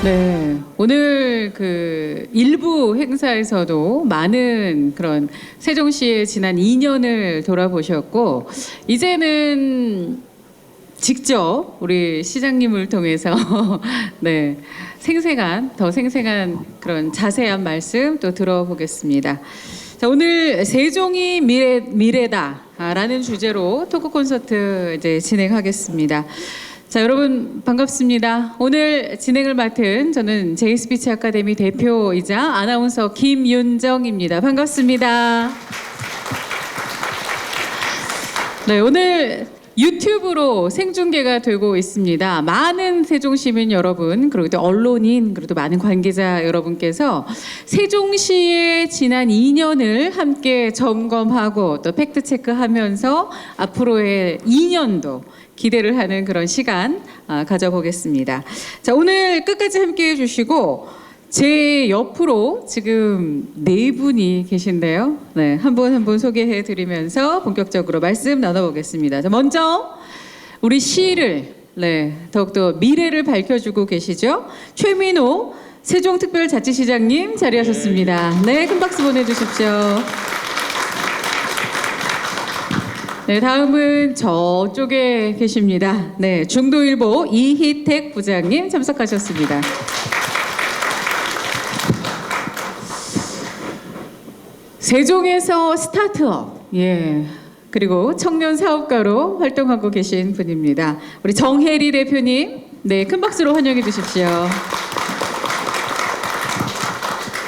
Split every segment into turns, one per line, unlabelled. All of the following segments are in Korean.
네, 오늘 그 일부 행사에서도 많은 그런 세종시의 지난 2년을 돌아보셨고, 이제는 직접 우리 시장님을 통해서 네, 더 생생한 그런 자세한 말씀 또 들어보겠습니다. 자, 오늘 세종이 미래다라는 주제로 토크 콘서트 이제 진행하겠습니다. 자, 여러분 반갑습니다. 오늘 진행을 맡은 저는 제이스피치 아카데미 대표이자 아나운서 김윤정입니다. 반갑습니다. 네, 오늘 유튜브로 생중계가 되고 있습니다. 많은 세종시민 여러분, 그리고 또 언론인, 그리고 또 많은 관계자 여러분께서 세종시의 지난 2년을 함께 점검하고 또 팩트체크하면서 앞으로의 2년도 기대를 하는 그런 시간 가져보겠습니다. 자, 오늘 끝까지 함께 해주시고 제 옆으로 지금 네 분이 계신데요. 네, 한 분 한 분 소개해 드리면서 본격적으로 말씀 나눠보겠습니다. 자, 먼저 우리 시를 더욱더 미래를 밝혀주고 계시죠. 최민호 세종특별자치시장님 자리하셨습니다. 네, 큰 박수 보내주십시오. 네, 다음은 저쪽에 계십니다. 네, 중도일보 이희택 부장님 참석하셨습니다. 세종에서 스타트업, 그리고 청년 사업가로 활동하고 계신 분입니다. 우리 정혜리 대표님, 네, 큰 박수로 환영해 주십시오.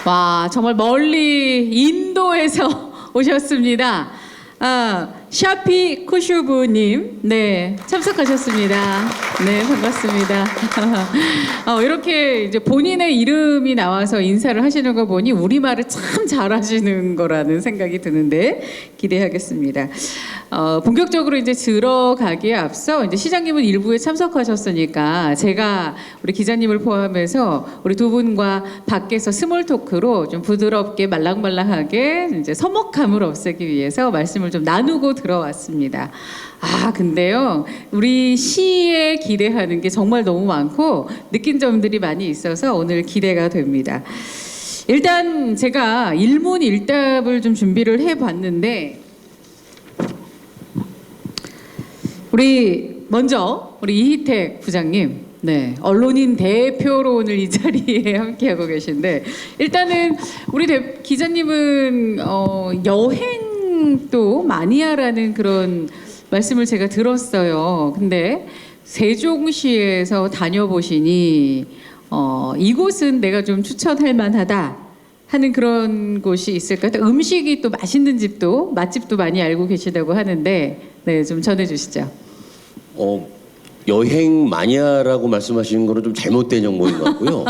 와, 정말 멀리 인도에서 오셨습니다. 샤피 쿠슈부님, 네, 참석하셨습니다. 네, 반갑습니다. 이렇게 이제 본인의 이름이 나와서 인사를 하시는 거 보니 우리말을 참 잘하시는 거라는 생각이 드는데 기대하겠습니다. 본격적으로 이제 들어가기에 앞서 이제 시장님은 일부에 참석하셨으니까 제가 우리 기자님을 포함해서 우리 두 분과 밖에서 스몰 토크로 좀 부드럽게 말랑말랑하게 이제 서먹함을 없애기 위해서 말씀을 좀 나누고 들어왔습니다. 근데요, 우리 시에 기대하는 게 정말 너무 많고 느낀 점들이 많이 있어서 오늘 기대가 됩니다. 일단 제가 일문일답을 좀 준비를 해봤는데, 먼저 우리 이희택 부장님, 네, 언론인 대표로 오늘 이 자리에 함께하고 계신데, 일단은 우리 기자님은 여행도 마니아라는 그런 말씀을 제가 들었어요. 근데 세종시에서 다녀보시니 이곳은 내가 좀 추천할 만하다 하는 그런 곳이 있을까요? 또 음식이 또 맛있는 집도, 맛집도 많이 알고 계시다고 하는데, 네, 좀 전해주시죠.
여행 마니아라고 말씀하시는 거는 좀 잘못된 정보인 것 같고요.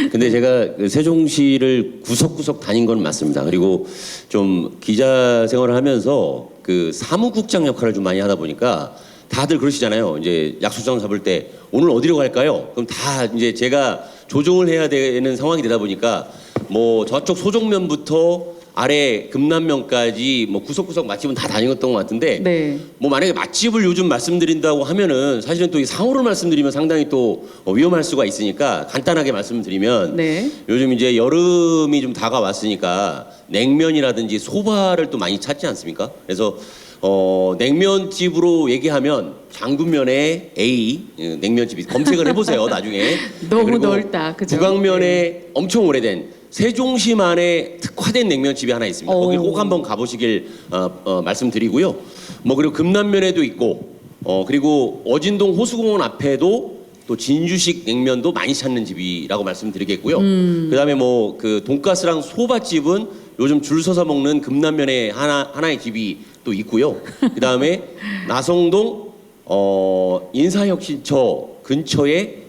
근데 제가 그 세종시를 구석구석 다닌 건 맞습니다. 그리고 좀 기자 생활을 하면서 그 사무국장 역할을 좀 많이 하다 보니까 다들 그러시잖아요. 이제 약속장 잡을 때 오늘 어디로 갈까요? 그럼 다 이제 제가 조종을 해야 되는 상황이 되다 보니까 뭐 저쪽 소정면부터 아래 금남면까지 뭐 구석구석 맛집은 다 다녔던 것 같은데,
네.
뭐 만약에 맛집을 요즘 말씀드린다고 하면은 사실은 또 이 상호를 말씀드리면 상당히 또 위험할 수가 있으니까 간단하게 말씀드리면,
네.
요즘 이제 여름이 좀 다가왔으니까 냉면이라든지 소바를 또 많이 찾지 않습니까? 그래서 냉면집으로 얘기하면 장군면에 A 냉면집이 검색을 해보세요. 나중에.
너무 넓다, 그죠?
북광면에 엄청 오래된 세종시만의 특화된 냉면집이 하나 있습니다. 거기 꼭 한번 가보시길 말씀드리고요. 뭐 그리고 금남면에도 있고, 그리고 어진동 호수공원 앞에도 또 진주식 냉면도 많이 찾는 집이라고 말씀드리겠고요. 그다음에 뭐 그 돈가스랑 소바집은 요즘 줄 서서 먹는 금남면에 하나의 집이 또 있고요. 그다음에 나성동 인사혁신처 근처에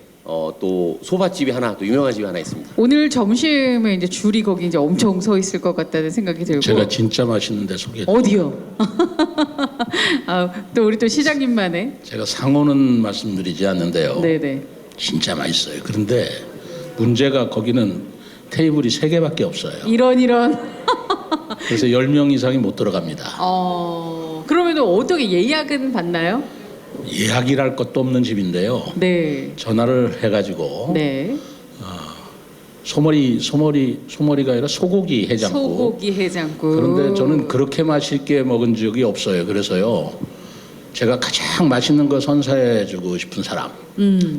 또 소바집이 하나, 또 유명한 집이 하나 있습니다.
오늘 점심에 이제 줄이 거기 이제 엄청 서 있을 것 같다는 생각이 들고.
제가 진짜 맛있는데 소개.
어디요? 또 우리 또 시장님만의.
제가 상호는 말씀드리지 않는데요.
네네.
진짜 맛있어요. 그런데 문제가 거기는 테이블이 3개밖에 없어요.
이런.
그래서 10명 이상이 못 들어갑니다.
그러면 어떻게 예약은 받나요?
예약이랄 것도 없는 집인데요.
네.
전화를 해가지고
네.
소머리가 아니라 소고기 해장국.
소고기 해장국.
그런데 저는 그렇게 맛있게 먹은 적이 없어요. 그래서요, 제가 가장 맛있는 거 선사해주고 싶은 사람,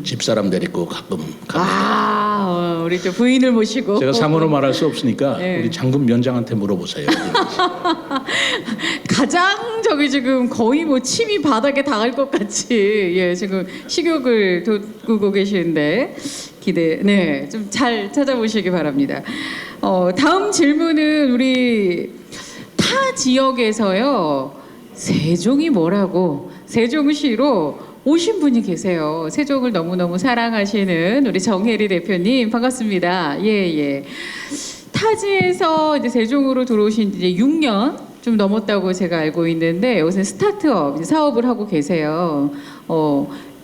집사람 데리고 가끔 갑니다.
우리 또 부인을 모시고.
제가 상호로 말할 수 없으니까
네.
우리 장군 면장한테 물어보세요.
가장 저기 지금 거의 뭐 침이 바닥에 닿을 것 같이 예 지금 식욕을 돋구고 계시는데 네 좀 잘 찾아보시기 바랍니다. 다음 질문은 우리 타 지역에서요 세종이 뭐라고 세종시로 오신 분이 계세요. 세종을 너무너무 사랑하시는 우리 정혜리 대표님 반갑습니다. 예. 타지에서 이제 세종으로 들어오신 지 이제 6년 좀 넘었다고 제가 알고 있는데 요새 스타트업 이제 사업을 하고 계세요.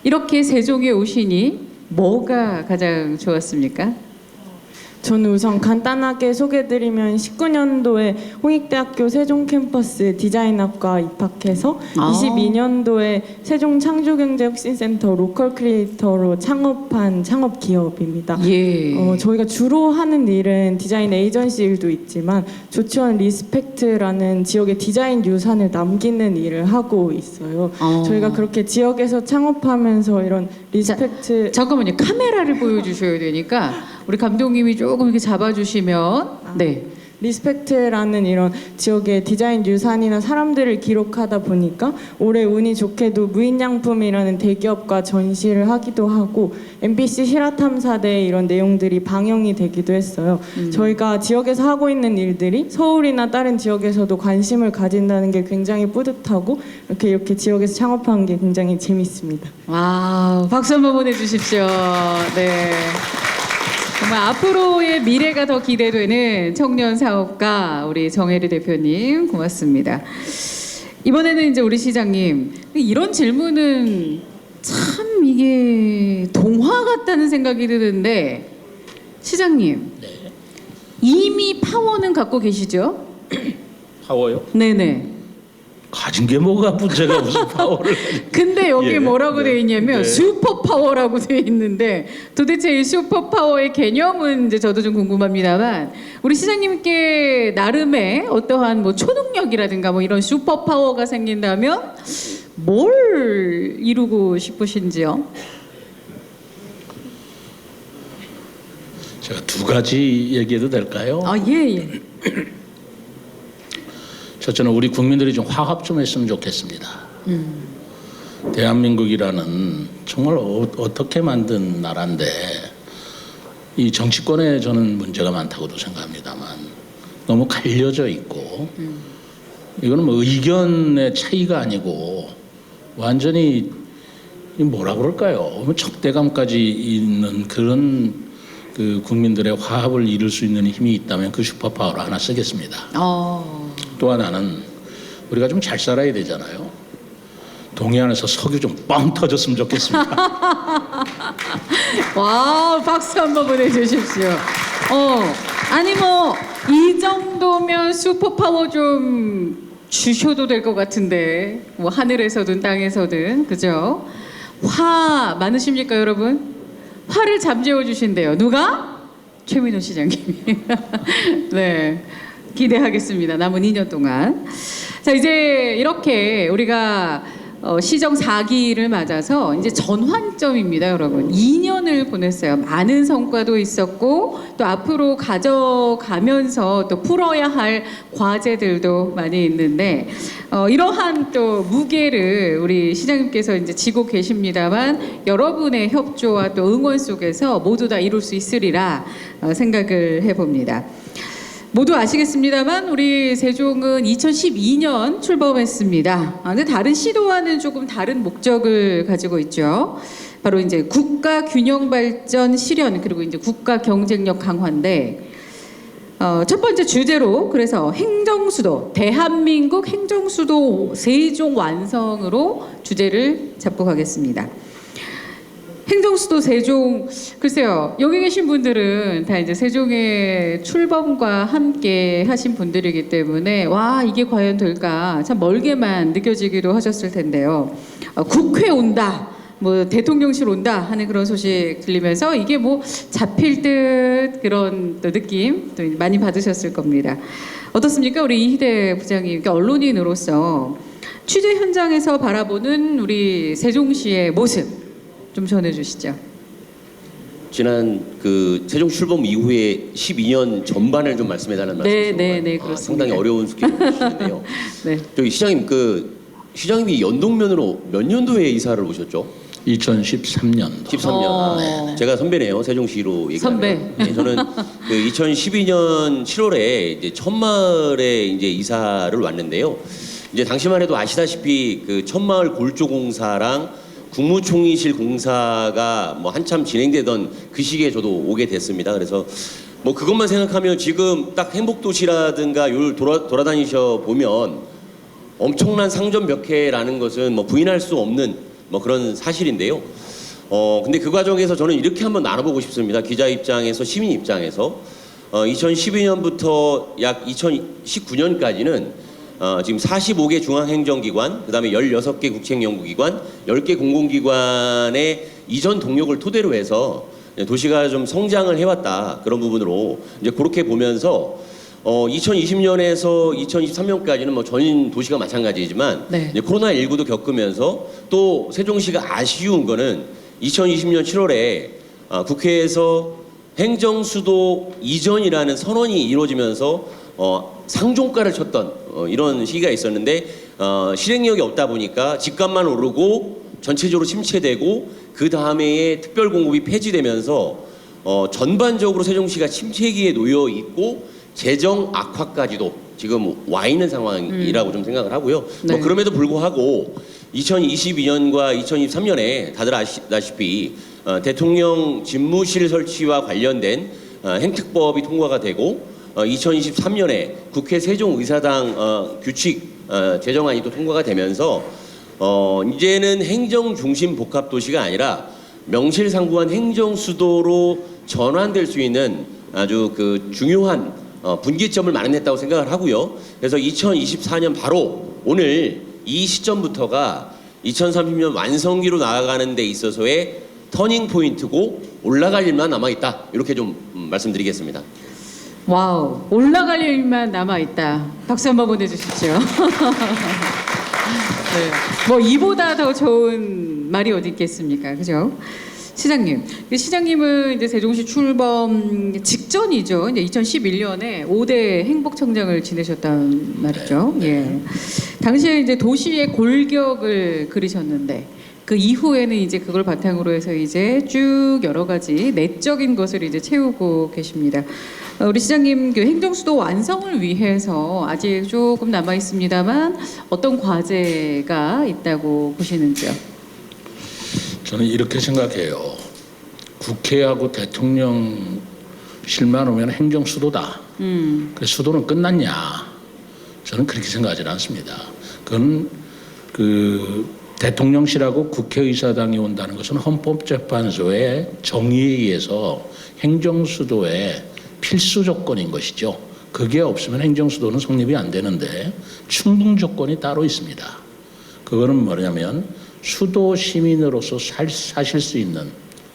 이렇게 세종에 오시니 뭐가 가장 좋았습니까?
저는 우선 간단하게 소개드리면 19년도에 홍익대학교 세종 캠퍼스 디자인학과 입학해서 22년도에 세종 창조경제혁신센터 로컬 크리에이터로 창업한 창업 기업입니다.
예.
저희가 주로 하는 일은 디자인 에이전시 일도 있지만 조치원 리스펙트라는 지역의 디자인 유산을 남기는 일을 하고 있어요. 저희가 그렇게 지역에서 창업하면서 이런 리스펙트
잠깐만요. 카메라를 보여주셔야 되니까 우리 감독님이 조금 이렇게 잡아주시면 네.
리스펙트라는 이런 지역의 디자인 유산이나 사람들을 기록하다 보니까 올해 운이 좋게도 무인양품이라는 대기업과 전시를 하기도 하고 MBC 실화탐사대에 이런 내용들이 방영이 되기도 했어요. 저희가 지역에서 하고 있는 일들이 서울이나 다른 지역에서도 관심을 가진다는 게 굉장히 뿌듯하고 이렇게 지역에서 창업하는 게 굉장히 재밌습니다.
와, 박수 한번 보내주십시오. 네. 정말 앞으로의 미래가 더 기대되는 청년 사업가 우리 정혜리 대표님 고맙습니다. 이번에는 이제 우리 시장님 이런 질문은 참 이게 동화 같다는 생각이 드는데 시장님 이미 파워는 갖고 계시죠?
파워요?
네네.
가진 게 뭐가 문제가 무슨 파워를 가지고.
근데 여기
예,
뭐라고 되어 있냐면
네.
슈퍼 파워라고 되어 있는데 도대체 이 슈퍼 파워의 개념은 이제 저도 좀 궁금합니다만 우리 시장님께 나름의 어떠한 뭐 초능력이라든가 뭐 이런 슈퍼 파워가 생긴다면 뭘 이루고 싶으신지요?
제가 두 가지 얘기해도 될까요?
예.
첫째는 우리 국민들이 좀 화합 좀 했으면 좋겠습니다. 대한민국이라는 정말 어떻게 만든 나라인데 이 정치권에 저는 문제가 많다고도 생각합니다만 너무 갈려져 있고 이거는 뭐 의견의 차이가 아니고 완전히 뭐라 그럴까요? 적대감까지 있는 그런 그 국민들의 화합을 이룰 수 있는 힘이 있다면 그 슈퍼파워를 하나 쓰겠습니다. 또 하나는 우리가 좀 잘 살아야 되잖아요. 동해안에서 석유 좀 뻥 터졌으면 좋겠습니다.
와, 박수 한번 보내주십시오. 아니 뭐 이 정도면 슈퍼파워 좀 주셔도 될 것 같은데 뭐 하늘에서든 땅에서든 그죠? 화 많으십니까 여러분? 화를 잠재워 주신대요. 누가? 최민호 시장님이. 네. 기대하겠습니다. 남은 2년 동안. 자, 이제 이렇게 우리가 시정 4기를 맞아서 이제 전환점입니다, 여러분. 2년을 보냈어요. 많은 성과도 있었고 또 앞으로 가져가면서 또 풀어야 할 과제들도 많이 있는데 이러한 또 무게를 우리 시장님께서 이제 지고 계십니다만 여러분의 협조와 또 응원 속에서 모두 다 이룰 수 있으리라 생각을 해봅니다. 모두 아시겠습니다만 우리 세종은 2012년 출범했습니다. 근데 다른 시도와는 조금 다른 목적을 가지고 있죠. 바로 이제 국가 균형 발전 실현 그리고 이제 국가 경쟁력 강화인데 첫 번째 주제로 그래서 행정수도 대한민국 행정수도 세종 완성으로 주제를 잡고 가겠습니다. 행정수도 세종 글쎄요 여기 계신 분들은 다 이제 세종의 출범과 함께 하신 분들이기 때문에 와 이게 과연 될까 참 멀게만 느껴지기도 하셨을 텐데요. 국회 온다 뭐 대통령실 온다 하는 그런 소식 들리면서 이게 뭐 잡힐 듯 그런 또 느낌 또 많이 받으셨을 겁니다. 어떻습니까? 우리 이희대 부장님, 그러니까 언론인으로서 취재 현장에서 바라보는 우리 세종시의 모습 좀 전해주시죠.
지난 그 세종 출범 이후에 12년 전반을 좀 말씀해달라는 말씀이죠.
네, 그렇습니다.
상당히 어려운 숙제를 주시는데요.
네.
저기 시장님, 시장님이 연동면으로 몇 년도에 이사를 오셨죠?
2013년도.
13년.
네.
제가 선배네요. 세종시로 얘기하면.
선배.
네, 저는 그 2012년 7월에 이제 천마을에 이제 이사를 왔는데요. 이제 당시만 해도 아시다시피 그 천마을 골조공사랑 국무총리실 공사가 뭐 한참 진행되던 그 시기에 저도 오게 됐습니다. 그래서 뭐 그것만 생각하면 지금 딱 행복도시라든가 요 돌아다니셔 보면 엄청난 상점 몇 회라는 것은 뭐 부인할 수 없는 뭐 그런 사실인데요. 근데 그 과정에서 저는 이렇게 한번 나눠보고 싶습니다. 기자 입장에서, 시민 입장에서 2012년부터 약 2019년까지는 지금 45개 중앙행정기관, 그 다음에 16개 국책연구기관, 10개 공공기관의 이전 동력을 토대로 해서 도시가 좀 성장을 해왔다. 그런 부분으로 이제 그렇게 보면서 2020년에서 2023년까지는 뭐 전 도시가 마찬가지지만
네.
이제 코로나19도 겪으면서 또 세종시가 아쉬운 거는 2020년 7월에 국회에서 행정수도 이전이라는 선언이 이루어지면서 상종가를 쳤던 이런 시기가 있었는데 실행력이 없다 보니까 집값만 오르고 전체적으로 침체되고 그 다음에 특별공급이 폐지되면서 전반적으로 세종시가 침체기에 놓여 있고 재정 악화까지도 지금 와 있는 상황이라고 좀 생각을 하고요.
네.
뭐 그럼에도 불구하고 2022년과 2023년에 다들 아시다시피 대통령 집무실 설치와 관련된 행특법이 통과가 되고 2023년에 국회 세종의사당 규칙 제정안이 또 통과가 되면서 이제는 행정중심 복합도시가 아니라 명실상부한 행정수도로 전환될 수 있는 아주 그 중요한 분기점을 마련했다고 생각을 하고요. 그래서 2024년 바로 오늘 이 시점부터가 2030년 완성기로 나아가는 데 있어서의 터닝 포인트고 올라갈 일만 남아있다. 이렇게 좀 말씀드리겠습니다.
와우, 올라갈 일만 남아있다. 박수 한번 보내주십시오. 네. 뭐 이보다 더 좋은 말이 어디 있겠습니까? 그죠? 시장님, 시장님은 이제 세종시 출범 직전이죠. 이제 2011년에 5대 행복청장을 지내셨단 말이죠. 예. 당시에 이제 도시의 골격을 그리셨는데 그 이후에는 이제 그걸 바탕으로 해서 이제 쭉 여러 가지 내적인 것을 이제 채우고 계십니다. 우리 시장님, 그 행정수도 완성을 위해서 아직 조금 남아 있습니다만 어떤 과제가 있다고 보시는지요?
저는 이렇게 생각해요. 국회하고 대통령실만 오면 행정수도다. 그래서 수도는 끝났냐? 저는 그렇게 생각하지 않습니다. 그건 그 대통령실하고 국회의사당이 온다는 것은 헌법재판소의 정의에 의해서 행정수도의 필수 조건인 것이죠. 그게 없으면 행정수도는 성립이 안 되는데 충분 조건이 따로 있습니다. 그거는 뭐냐면 수도 시민으로서 사실 수 있는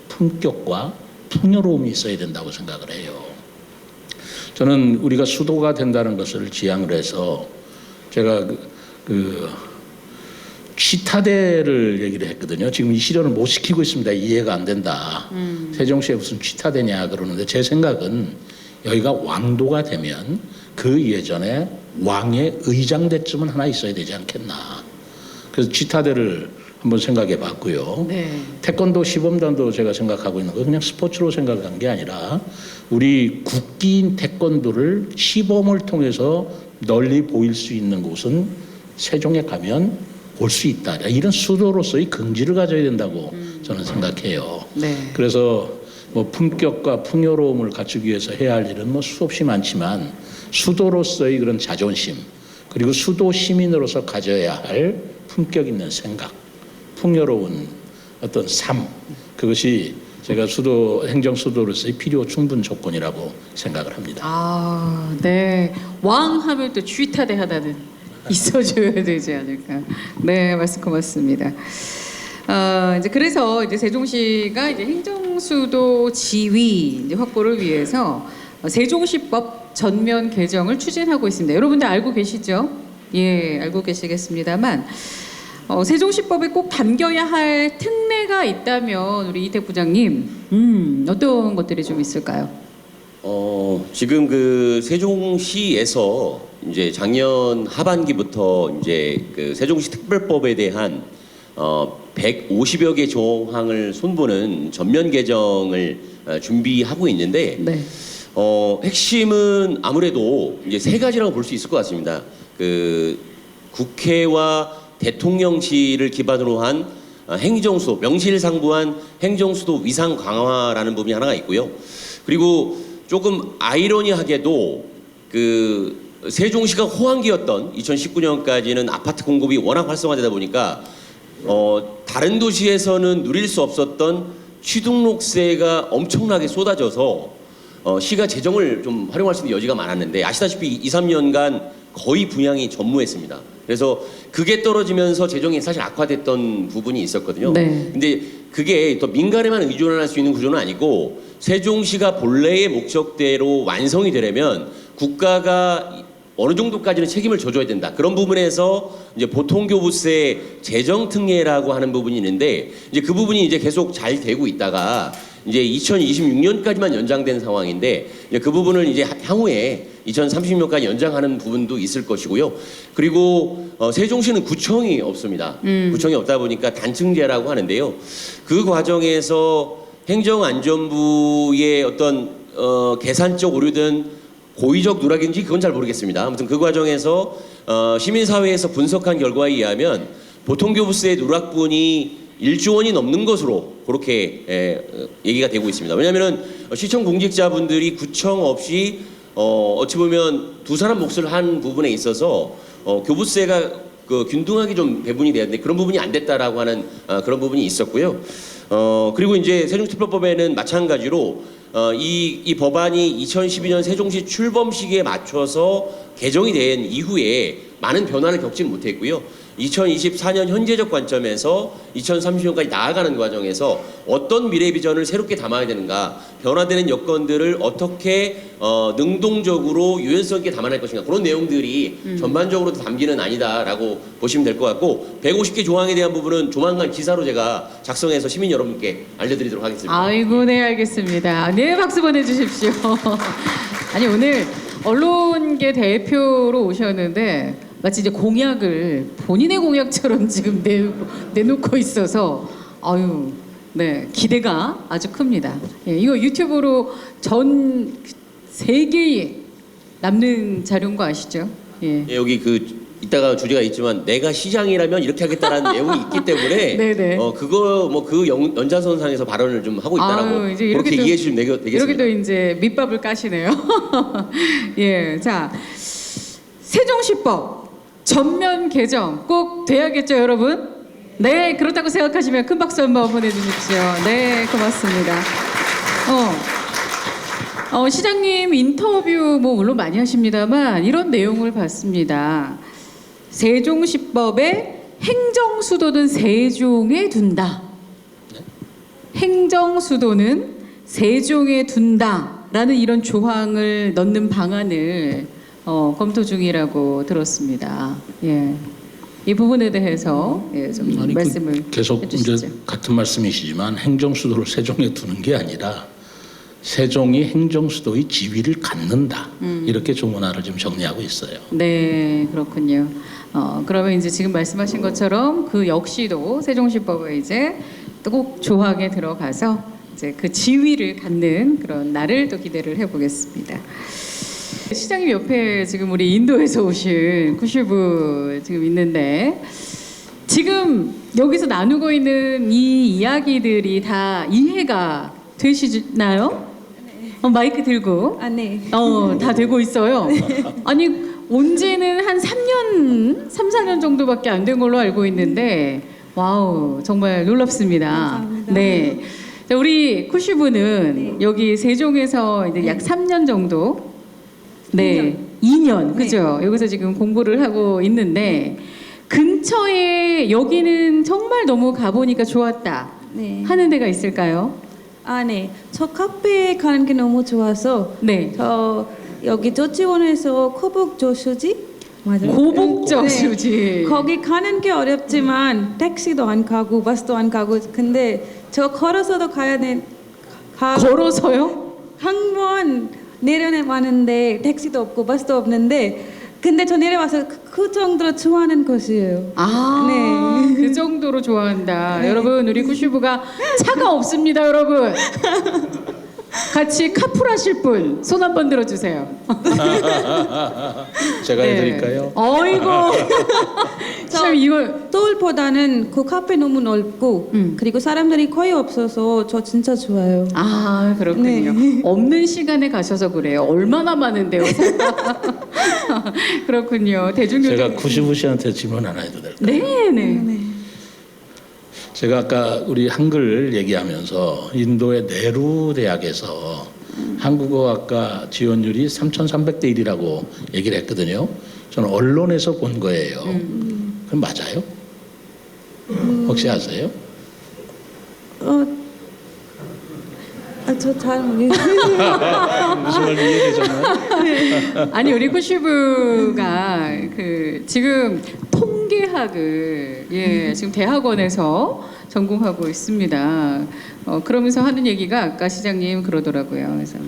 품격과 풍요로움이 있어야 된다고 생각을 해요. 저는 우리가 수도가 된다는 것을 지향을 해서 제가 취타대를 얘기를 했거든요. 지금 이 시련을 못 시키고 있습니다. 이해가 안 된다. 세종시에 무슨 취타대냐 그러는데 제 생각은 여기가 왕도가 되면 그 예전에 왕의 의장대쯤은 하나 있어야 되지 않겠나. 그래서 취타대를 한번 생각해 봤고요.
네.
태권도 시범단도 제가 생각하고 있는 거 그냥 스포츠로 생각한 게 아니라 우리 국기인 태권도를 시범을 통해서 널리 보일 수 있는 곳은 세종에 가면 볼 수 있다. 이런 수도로서의 긍지를 가져야 된다고 저는 생각해요.
네.
그래서 뭐 품격과 풍요로움을 갖추기 위해서 해야 할 일은 뭐 수없이 많지만 수도로서의 그런 자존심 그리고 수도 시민으로서 가져야 할 품격 있는 생각, 풍요로운 어떤 삶 그것이 제가 행정 수도로서의 필요 충분 조건이라고 생각을 합니다.
아, 네. 왕 하면 또 취타대 하나는 있어줘야 되지 않을까. 네, 말씀 고맙습니다. 이제 그래서 이제 세종시가 이제 행정수도 지위 이제 확보를 위해서 세종시법 전면 개정을 추진하고 있습니다. 여러분들 알고 계시죠? 예, 알고 계시겠습니다만 세종시법에 꼭 담겨야 할 특례가 있다면 우리 이택 부장님, 어떤 것들이 좀 있을까요?
지금 그 세종시에서 이제 작년 하반기부터 이제 그 세종시 특별법에 대한 150여 개 조항을 손보는 전면 개정을 준비하고 있는데
네.
핵심은 아무래도 이제 세 가지라고 볼 수 있을 것 같습니다. 그 국회와 대통령실을 기반으로 한 행정수도, 명실상부한 행정수도 위상 강화라는 부분이 하나가 있고요. 그리고 조금 아이러니하게도 그 세종시가 호황기였던 2019년까지는 아파트 공급이 워낙 활성화되다 보니까 다른 도시에서는 누릴 수 없었던 취등록세가 엄청나게 쏟아져서 시가 재정을 좀 활용할 수 있는 여지가 많았는데 아시다시피 2, 3년간 거의 분양이 전무했습니다. 그래서 그게 떨어지면서 재정이 사실 악화됐던 부분이 있었거든요.
네.
근데 그게 또 민간에만 의존할 수 있는 구조는 아니고 세종시가 본래의 목적대로 완성이 되려면 국가가 어느 정도까지는 책임을 져줘야 된다. 그런 부분에서 이제 보통교부세 재정 특례라고 하는 부분이 있는데 이제 그 부분이 이제 계속 잘 되고 있다가 이제 2026년까지만 연장된 상황인데 이제 그 부분을 이제 향후에 2030년까지 연장하는 부분도 있을 것이고요. 그리고 세종시는 구청이 없습니다. 구청이 없다 보니까 단층제라고 하는데요. 그 과정에서 행정안전부의 어떤 계산적 오류든 고의적 누락인지 그건 잘 모르겠습니다. 아무튼 그 과정에서 시민사회에서 분석한 결과에 의하면 보통교부세의 누락분이 1조 원이 넘는 것으로 그렇게 얘기가 되고 있습니다. 왜냐하면 시청 공직자분들이 구청 없이 어찌 보면 두 사람 몫을 한 부분에 있어서 교부세가 그 균등하게 좀 배분이 돼야 되는데 그런 부분이 안 됐다라고 하는 그런 부분이 있었고요. 그리고 이제 세종특별법에는 마찬가지로 이 법안이 2012년 세종시 출범 시기에 맞춰서 개정이 된 이후에 많은 변화를 겪지는 못했고요. 2024년 현재적 관점에서 2030년까지 나아가는 과정에서 어떤 미래 비전을 새롭게 담아야 되는가, 변화되는 여건들을 어떻게 능동적으로 유연성 있게 담아낼 것인가, 그런 내용들이 전반적으로 담기는 아니다라고 보시면 될 것 같고 150개 조항에 대한 부분은 조만간 기사로 제가 작성해서 시민 여러분께 알려드리도록 하겠습니다.
아이고, 네, 알겠습니다. 네, 박수 보내주십시오. 아니, 오늘 언론계 대표로 오셨는데 마치 이제 공약을 본인의 공약처럼 지금 내놓고 있어서 아유, 네, 기대가 아주 큽니다. 예, 이거 유튜브로 전 세계에 남는 자료인 거 아시죠? 예.
예, 여기 이따가 주제가 있지만 내가 시장이라면 이렇게 하겠다라는 내용이 있기 때문에
네네.
그거 뭐 그 연장선상에서 발언을 좀 하고 있다라고
이제
그렇게
또,
이해해 주시면 되겠습니다.
이렇게 또 이제 밑밥을 까시네요. 예, 자, 세종시법 전면 개정 꼭 돼야겠죠, 여러분? 네, 그렇다고 생각하시면 큰 박수 한번 보내주십시오. 네, 고맙습니다. 시장님 인터뷰 뭐 물론 많이 하십니다만 이런 내용을 봤습니다. 세종시법에 행정수도는 세종에 둔다. 행정수도는 세종에 둔다라는 이런 조항을 넣는 방안을 검토 중이라고 들었습니다. 예, 이 부분에 대해서 좀
아니,
말씀을
계속
해주시죠.
이제 같은 말씀이시지만 행정수도를 세종에 두는 게 아니라 세종이 행정수도의 지위를 갖는다. 이렇게 조문안을 좀 정리하고 있어요.
네, 그렇군요. 그러면 이제 지금 말씀하신 것처럼 그 역시도 세종시법에 이제 또 꼭 조항에 들어가서 이제 그 지위를 갖는 그런 날을 또 기대를 해보겠습니다. 시장님 옆에 지금 우리 인도에서 오신 쿠슈부 지금 있는데 지금 여기서 나누고 있는 이 이야기들이 다 이해가 되시나요? 마이크 들고.
네.
다 되고 있어요. 아니, 온 지는 한 3년, 3, 4년 정도밖에 안 된 걸로 알고 있는데, 와우, 정말 놀랍습니다.
감사합니다.
네. 자, 우리 쿠슈부는
네.
여기 세종에서 이제 약 3년 정도, 네, 2년,
네.
그죠? 여기서 지금 공부를 하고 있는데, 근처에 여기는 정말 너무 가보니까 좋았다
네.
하는 데가 있을까요?
아, 네. 저 카페에 가는 게 너무 좋아서
네.
저 여기 조치원에서 코북 저수지 맞아요.
고북
네.
저수지.
거기 가는 게 어렵지만 택시도 안 가고 버스도 안 가고 근데 저 걸어서도 가야 돼.
걸어서요?
한 번 내려왔는데 택시도 없고 버스도 없는데 근데 저 내려와서 그 정도로 좋아하는 곳이에요.
아,
네.
그 정도로 좋아한다. 여러분, 우리 쿠슈부가 차가 없습니다, 여러분. 같이 카풀하실 분, 손 한번 들어주세요.
제가
네.
해드릴까요?
어이구. 참, 이거.
서울보다는 그 카페 너무 넓고 그리고 사람들이 거의 없어서 저 진짜 좋아요.
아, 그렇군요.
네.
없는 시간에 가셔서 그래요. 얼마나 많은데요. 그렇군요. 대중교통.
제가 구시부 씨한테 질문 하나 해도 될까요?
네네.
제가 아까 우리 한글 얘기하면서 인도의 네루 대학에서 한국어학과 지원율이 3,300대 1이라고 얘기를 했거든요. 저는 언론에서 본 거예요. 그럼 맞아요? 혹시 아세요?
저 잘 모르겠어요.
무슨 말인지 이해되셨나요?
아니 우리 쿠슈부가 그 지금 통계학을 지금 대학원에서 전공하고 있습니다. 그러면서 하는 얘기가 아까 시장님 그러더라고요. 그래서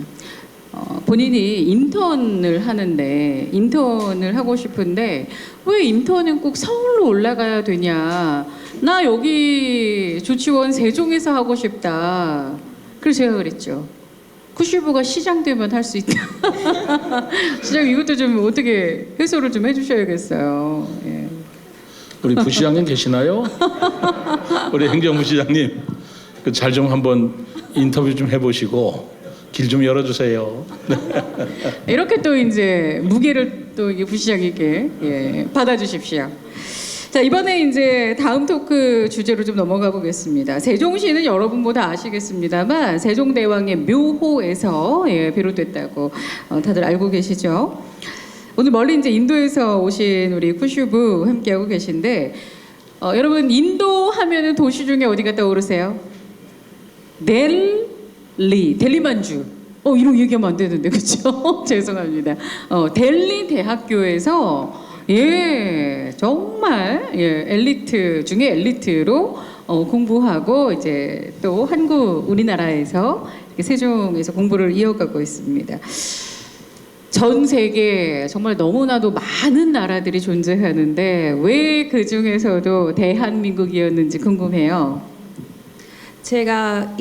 본인이 인턴을 하는데 인턴을 하고 싶은데 왜 인턴은 꼭 서울로 올라가야 되냐? 나 여기 조치원 세종에서 하고 싶다. 그래서 제가 그랬죠. 쿠슈부가 시장 되면 할 수 있다. 시장 이것도 좀 어떻게 해소를 좀 해주셔야겠어요. 예.
우리 부시장님 계시나요? 우리 행정부시장님 잘 좀 한번 인터뷰 좀 해보시고 길 좀 열어주세요.
이렇게 또 이제 무게를 또 이게 부시장님께 받아주십시오. 자 이번에 이제 다음 토크 주제로 좀 넘어가 보겠습니다. 세종시는 여러분보다 아시겠습니다만 세종대왕의 묘호에서 비롯됐다고 다들 알고 계시죠? 오늘 멀리 이제 인도에서 오신 우리 쿠슈부 함께하고 계신데 여러분 인도 하면은 도시 중에 어디가 떠오르세요? 델리만주. 이런 얘기하면 안 되는데 그렇죠? 죄송합니다. 델리 대학교에서 정말 엘리트 중에 엘리트로 공부하고 이제 또 우리나라에서 이렇게 세종에서 공부를 이어가고 있습니다. 전 세계 정말 너무나도 많은 나라들이 존재하는데 왜 그 중에서도 대한민국이었는지 궁금해요.
제가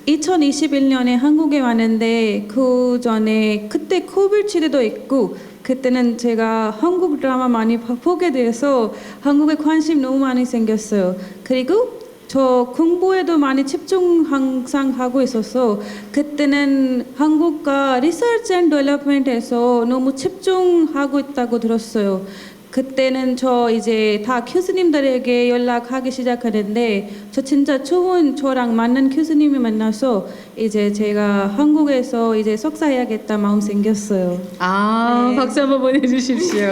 2021년에 한국에 왔는데 그 전에 그때 코비드 시대도 있고 그때는 제가 한국 드라마 많이 보게 돼서 한국에 관심 너무 많이 생겼어요. 그리고 저 공부에도 많이 집중 항상 하고 있어서 그때는 한국과 리서치 앤 데벨롭먼트에서 너무 집중하고 있다고 들었어요. 그때는 저 이제 다 교수님들에게 연락하기 시작하는데 저 진짜 좋은 저랑 맞는 교수님이 만나서 이제 제가 한국에서 이제 석사해야겠다 마음 생겼어요.
네. 박수 한번 보내주십시오.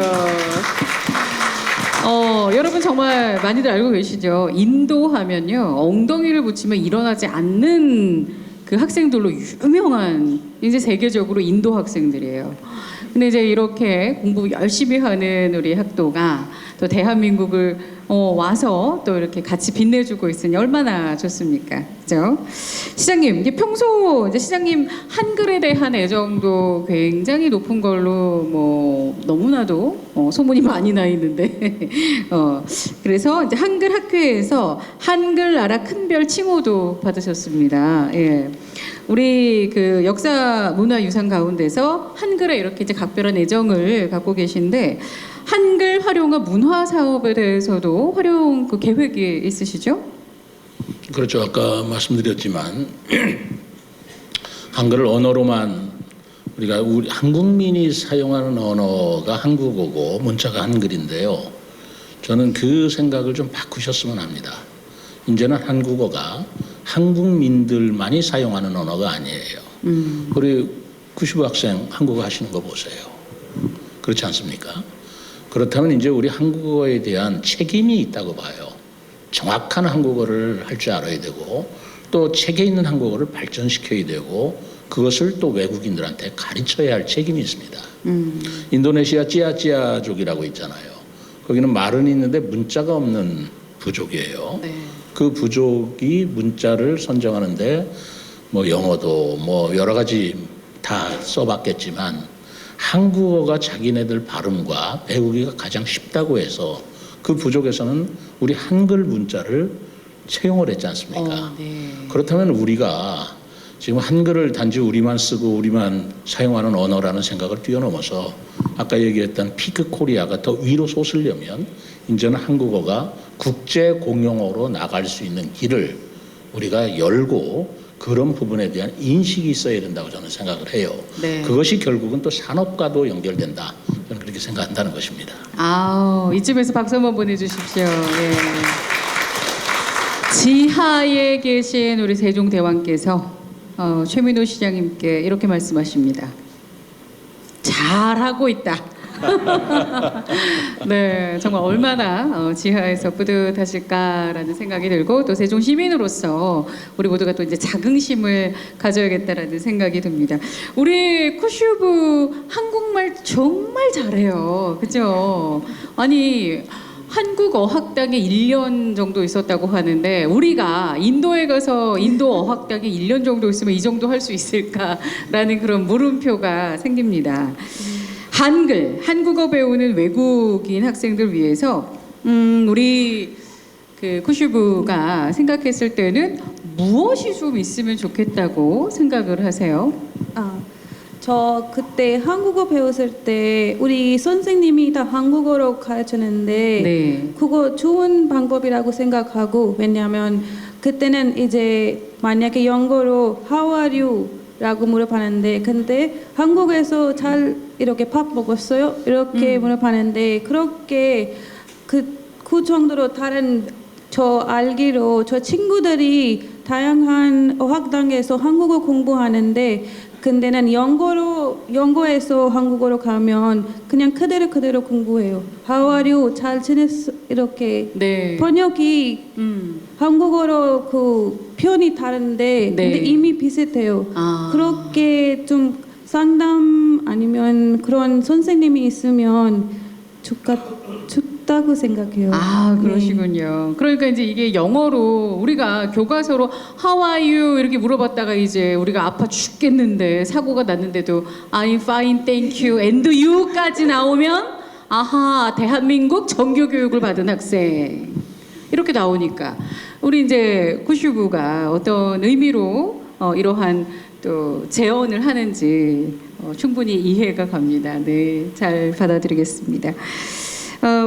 여러분 정말 많이들 알고 계시죠? 인도 하면요 엉덩이를 붙이면 일어나지 않는 그 학생들로 유명한 이제 세계적으로 인도 학생들이에요. 근데 이제 이렇게 공부 열심히 하는 우리 학도가 또 대한민국을 와서 또 이렇게 같이 빛내주고 있으니 얼마나 좋습니까, 그죠? 시장님, 이게 평소 이제 시장님 한글에 대한 애정도 굉장히 높은 걸로 뭐 너무나도 소문이 많이 나 있는데, 그래서 이제 한글 학회에서 한글나라 큰별 칭호도 받으셨습니다. 예. 우리 그 역사 문화유산 가운데서 한글에 이렇게 이제 각별한 애정을 갖고 계신데 한글 활용과 문화 사업에 대해서도 활용 그 계획이 있으시죠?
그렇죠. 아까 말씀드렸지만 한글을 언어로만 우리가 우리 한국민이 사용하는 언어가 한국어고 문자가 한글인데요. 저는 그 생각을 좀 바꾸셨으면 합니다. 이제는 한국어가 한국민들만이 사용하는 언어가 아니에요. 우리 90호 학생 한국어 하시는 거 보세요. 그렇지 않습니까? 그렇다면 이제 우리 한국어에 대한 책임이 있다고 봐요. 정확한 한국어를 할 줄 알아야 되고 또 책에 있는 한국어를 발전시켜야 되고 그것을 또 외국인들한테 가르쳐야 할 책임이 있습니다. 인도네시아 찌아찌아족이라고 있잖아요. 거기는 말은 있는데 문자가 없는 부족이에요.
네.
그 부족이 문자를 선정하는데 뭐 영어도 뭐 여러 가지 다 써봤겠지만 한국어가 자기네들 발음과 배우기가 가장 쉽다고 해서 그 부족에서는 우리 한글 문자를 채용을 했지 않습니까?
네.
그렇다면 우리가 지금 한글을 단지 우리만 쓰고 우리만 사용하는 언어라는 생각을 뛰어넘어서 아까 얘기했던 피크 코리아가 더 위로 솟으려면 이제는 한국어가 국제 공용어로 나갈 수 있는 길을 우리가 열고 그런 부분에 대한 인식이 있어야 된다고 저는 생각을 해요.
네.
그것이 결국은 또 산업과도 연결된다. 저는 그렇게 생각한다는 것입니다.
아우, 이쯤에서 박수 한번 보내주십시오. 예. 지하에 계신 우리 세종대왕께서 최민호 시장님께 이렇게 말씀하십니다. 잘하고 있다. 네, 정말 얼마나 지하에서 뿌듯하실까라는 생각이 들고 또 세종 시민으로서 우리 모두가 또 이제 자긍심을 가져야겠다라는 생각이 듭니다. 우리 쿠슈부 한국말 정말 잘해요, 그죠? 아니. 한국 어학당에 1년 정도 있었다고 하는데 우리가 인도에 가서 인도 어학당에 1년 정도 있으면 이 정도 할 수 있을까라는 그런 물음표가 생깁니다. 한국어 배우는 외국인 학생들 위해서 우리 그 쿠슈부가 생각했을 때는 무엇이 좀 있으면 좋겠다고 생각을 하세요?
저 그때 한국어 배웠을 때 우리 선생님이 다 한국어로 가르쳤는데
네.
그거 좋은 방법이라고 생각하고 왜냐하면 그때는 이제 만약에 영어로 How are you? 라고 물어봤는데 근데 한국에서 잘 이렇게 밥 먹었어요? 이렇게 물어봤는데 그렇게 그 정도로 다른 저 알기로 저 친구들이 다양한 어학당에서 한국어 공부하는데 근데는 영어에서 한국어로 가면 그냥 그대로 공부해요. How are you? 잘 지냈어? 이렇게
네.
번역이 한국어로 그 표현이 다른데
네.
근데 이미 비슷해요.
아.
그렇게 좀 상담 아니면 그런 선생님이 있으면 좋다고 생각해요.
아,
네.
그러시군요. 그러니까 이제 이게 영어로 우리가 교과서로 How are you? 이렇게 물어봤다가 이제 우리가 아파 죽겠는데 사고가 났는데도 I'm fine, thank you, and you까지 나오면 아하, 대한민국 정규 교육을 받은 학생. 이렇게 나오니까 우리 이제 쿠슈부가 어떤 의미로 이러한 또 재언을 하는지 충분히 이해가 갑니다. 네, 잘 받아들이겠습니다.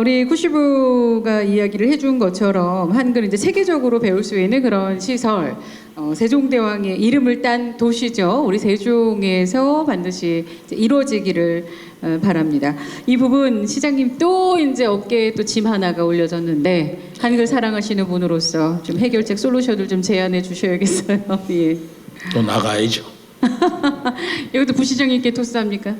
우리 쿠슈부가 이야기를 해준 것처럼 한글 이제 체계적으로 배울 수 있는 그런 시설, 세종대왕의 이름을 딴 도시죠. 우리 세종에서 반드시 이제 이루어지기를 바랍니다. 이 부분 시장님 또 이제 어깨에 또 짐 하나가 올려졌는데 한글 사랑하시는 분으로서 좀 해결책 솔루션을 좀 제안해 주셔야겠어요. 예.
또 나가야죠.
이것도 부시장님께 토스합니까?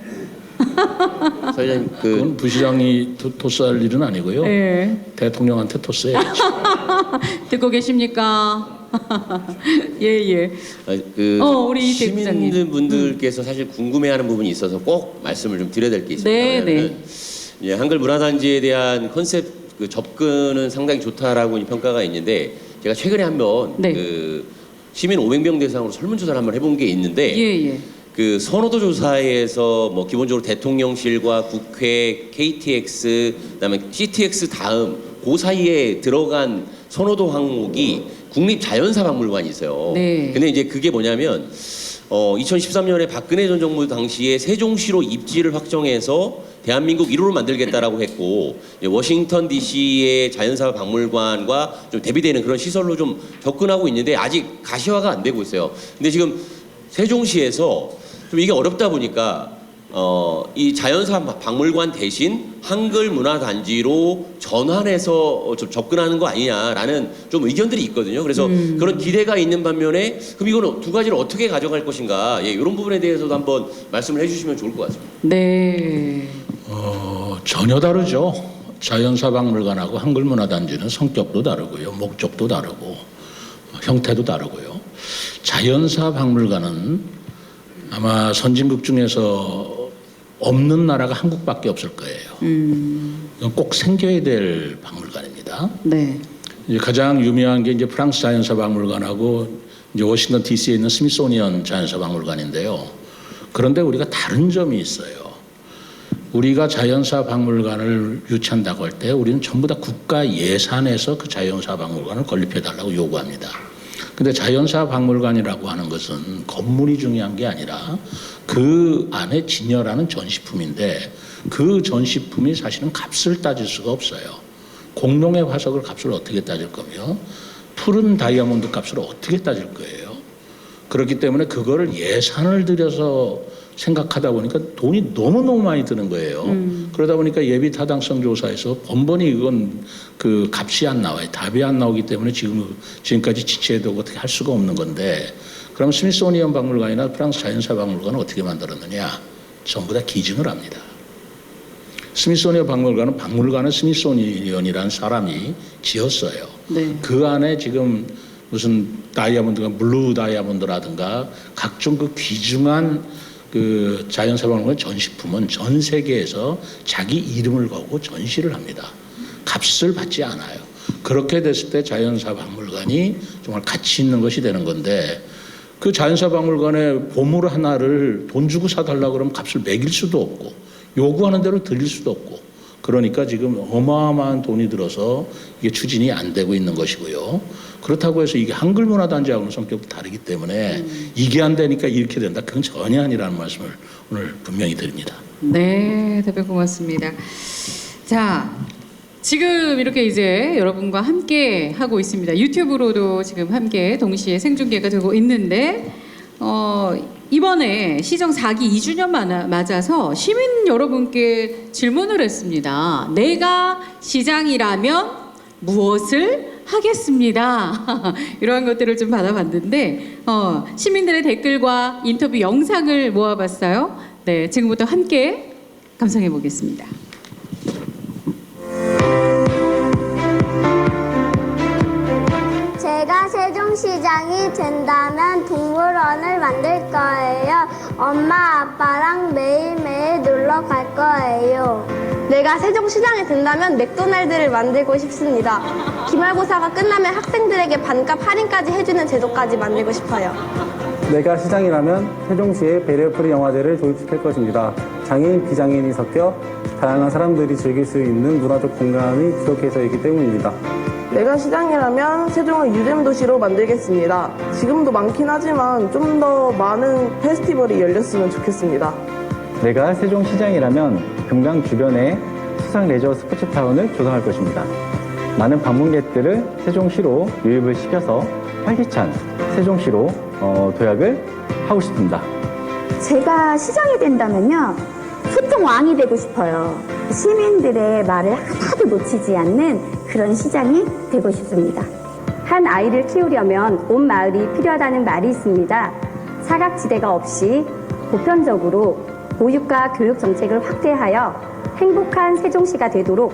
서회장님
그건 부시장이 토스할 일은 아니고요.
예.
대통령한테 토스해야죠.
듣고 계십니까? 예. 우리 이태 부장님.
시민분들께서 사실 궁금해하는 부분이 있어서 꼭 말씀을 좀 드려야 될 게 있습니다.
네.
왜냐하면 이제 한글 문화단지에 대한 컨셉 그 접근은 상당히 좋다라고 평가가 있는데 제가 최근에 한번
네.
그 시민 500명 대상으로 설문조사를 한번 해본 게 있는데
예.
그 선호도 조사에서 뭐 기본적으로 대통령실과 국회, KTX, 그다음에 CTX 다음 그 사이에 들어간 선호도 항목이 국립자연사박물관이 있어요.
네.
근데 이제 그게 뭐냐면 2013년에 박근혜 전 정부 당시에 세종시로 입지를 확정해서 대한민국 1호를 만들겠다라고 했고 워싱턴 DC의 자연사박물관과 좀 대비되는 그런 시설로 좀 접근하고 있는데 아직 가시화가 안 되고 있어요. 근데 지금 세종시에서 좀 이게 어렵다 보니까 이 자연사박물관 대신 한글 문화단지로 전환해서 좀 접근하는 거 아니냐라는 좀 의견들이 있거든요. 그래서 그런 기대가 있는 반면에 그럼 이거는 두 가지를 어떻게 가져갈 것인가 이런 부분에 대해서도 한번 말씀을 해주시면 좋을 것 같습니다.
네.
전혀 다르죠. 자연사 박물관하고 한글문화단지는 성격도 다르고요, 목적도 다르고 형태도 다르고요. 자연사 박물관은 아마 선진국 중에서 없는 나라가 한국밖에 없을 거예요. 이건 꼭 생겨야 될 박물관입니다.
네.
이제 가장 유명한 게 이제 프랑스 자연사 박물관하고 이제 워싱턴 DC에 있는 스미소니언 자연사 박물관인데요. 그런데 우리가 다른 점이 있어요. 우리가 자연사 박물관을 유치한다고 할 때 우리는 전부 다 국가 예산에서 그 자연사 박물관을 건립해달라고 요구합니다. 근데 자연사 박물관이라고 하는 것은 건물이 중요한 게 아니라 그 안에 진열하는 전시품인데 그 전시품이 사실은 값을 따질 수가 없어요. 공룡의 화석을 값을 어떻게 따질 거며 푸른 다이아몬드 값을 어떻게 따질 거예요. 그렇기 때문에 그거를 예산을 들여서 생각하다 보니까 돈이 너무너무 많이 드는 거예요. 그러다 보니까 예비 타당성 조사에서 번번이 이건 그 값이 안 나와요. 답이 안 나오기 때문에 지금까지 지체해도 어떻게 할 수가 없는 건데, 그럼 스미소니언 박물관이나 프랑스 자연사 박물관은 어떻게 만들었느냐? 전부 다 기증을 합니다. 스미소니언 박물관은 박물관을 스미소니언이라는 사람이 지었어요.
네.
그 안에 지금 무슨 다이아몬드가 블루 다이아몬드라든가 각종 그 귀중한 그 자연사 박물관 전시품은 전 세계에서 자기 이름을 걸고 전시를 합니다. 값을 받지 않아요. 그렇게 됐을 때 자연사 박물관이 정말 가치 있는 것이 되는 건데, 그 자연사 박물관의 보물 하나를 돈 주고 사달라고 그러면 값을 매길 수도 없고 요구하는 대로 드릴 수도 없고, 그러니까 지금 어마어마한 돈이 들어서 이게 추진이 안 되고 있는 것이고요. 그렇다고 해서 이게 한글문화단지하고는 성격도 다르기 때문에 이게 안 되니까 이렇게 된다, 그건 전혀 아니라는 말씀을 오늘 분명히 드립니다.
네, 대표 고맙습니다. 자, 지금 이렇게 이제 여러분과 함께 하고 있습니다. 유튜브로도 지금 함께 동시에 생중계가 되고 있는데, 이번에 시정 4기 2주년 맞아서 시민 여러분께 질문을 했습니다. 내가 시장이라면 무엇을 하겠습니다. 이러한 것들을 좀 받아봤는데, 시민들의 댓글과 인터뷰 영상을 모아봤어요. 네, 지금부터 함께 감상해 보겠습니다.
제가 세종시장이 된다면 동물원을 만들 거예요. 엄마 아빠랑 매일매일 놀러 갈 거예요.
내가 세종시장이 된다면 맥도날드를 만들고 싶습니다. 기말고사가 끝나면 학생들에게 반값 할인까지 해주는 제도까지 만들고 싶어요.
내가 시장이라면 세종시에 베리어프리 영화제를 도입시킬 것입니다. 장애인, 비장애인이 섞여 다양한 사람들이 즐길 수 있는 문화적 공간이 부족해서 있기 때문입니다.
내가 시장이라면 세종을 유잼 도시로 만들겠습니다. 지금도 많긴 하지만 좀 더 많은 페스티벌이 열렸으면 좋겠습니다.
내가 세종시장이라면 금강 주변에 수상 레저 스포츠타운을 조성할 것입니다. 많은 방문객들을 세종시로 유입을 시켜서 활기찬 세종시로 도약을 하고 싶습니다.
제가 시장이 된다면요, 소통 왕이 되고 싶어요. 시민들의 말을 하나도 놓치지 않는 그런 시장이 되고 싶습니다.
한 아이를 키우려면 온 마을이 필요하다는 말이 있습니다. 사각지대가 없이 보편적으로 보육과 교육 정책을 확대하여 행복한 세종시가 되도록